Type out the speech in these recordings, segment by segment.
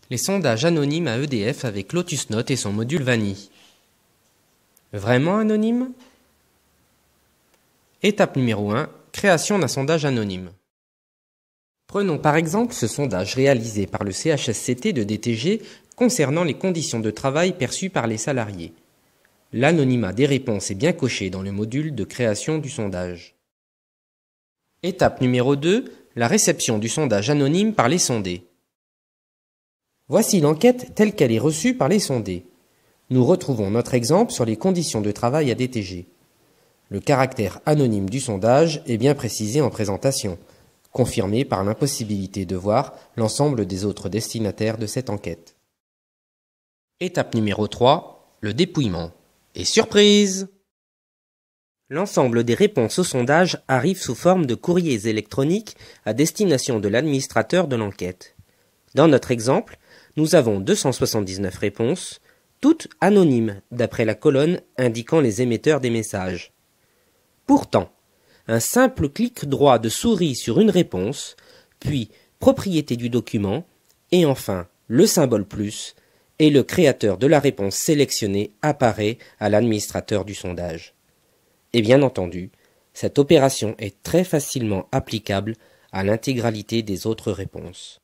Les sondages anonymes à EDF avec Lotus Notes et son module Vanille. Vraiment anonyme? Étape numéro 1. Création d'un sondage anonyme. Prenons par exemple ce sondage réalisé par le CHSCT de DTG concernant les conditions de travail perçues par les salariés. L'anonymat des réponses est bien coché dans le module de création du sondage. Étape numéro 2. La réception du sondage anonyme par les sondés. Voici l'enquête telle qu'elle est reçue par les sondés. Nous retrouvons notre exemple sur les conditions de travail à DTG. Le caractère anonyme du sondage est bien précisé en présentation, confirmé par l'impossibilité de voir l'ensemble des autres destinataires de cette enquête. Étape numéro 3. Le dépouillement. Et surprise! L'ensemble des réponses au sondage arrive sous forme de courriers électroniques à destination de l'administrateur de l'enquête. Dans notre exemple, nous avons 279 réponses, toutes anonymes d'après la colonne indiquant les émetteurs des messages. Pourtant, un simple clic droit de souris sur une réponse, puis propriété du document, et enfin le symbole plus, et le créateur de la réponse sélectionnée apparaît à l'administrateur du sondage. Et bien entendu, cette opération est très facilement applicable à l'intégralité des autres réponses.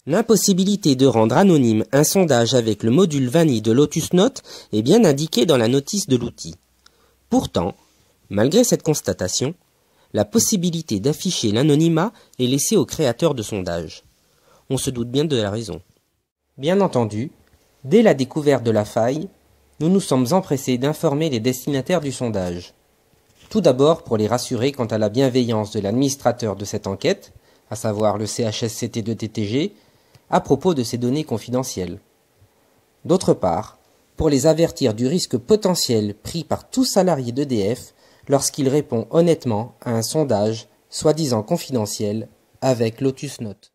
L'impossibilité de rendre anonyme un sondage avec le module Vanille de Lotus Notes est bien indiquée dans la notice de l'outil. Pourtant, malgré cette constatation, la possibilité d'afficher l'anonymat est laissée au créateur de sondage. On se doute bien de la raison. Bien entendu, dès la découverte de la faille, nous nous sommes empressés d'informer les destinataires du sondage. Tout d'abord pour les rassurer quant à la bienveillance de l'administrateur de cette enquête, à savoir le CHSCT de DTG, à propos de ces données confidentielles. D'autre part, pour les avertir du risque potentiel pris par tout salarié d'EDF lorsqu'il répond honnêtement à un sondage soi-disant confidentiel avec Lotus Notes.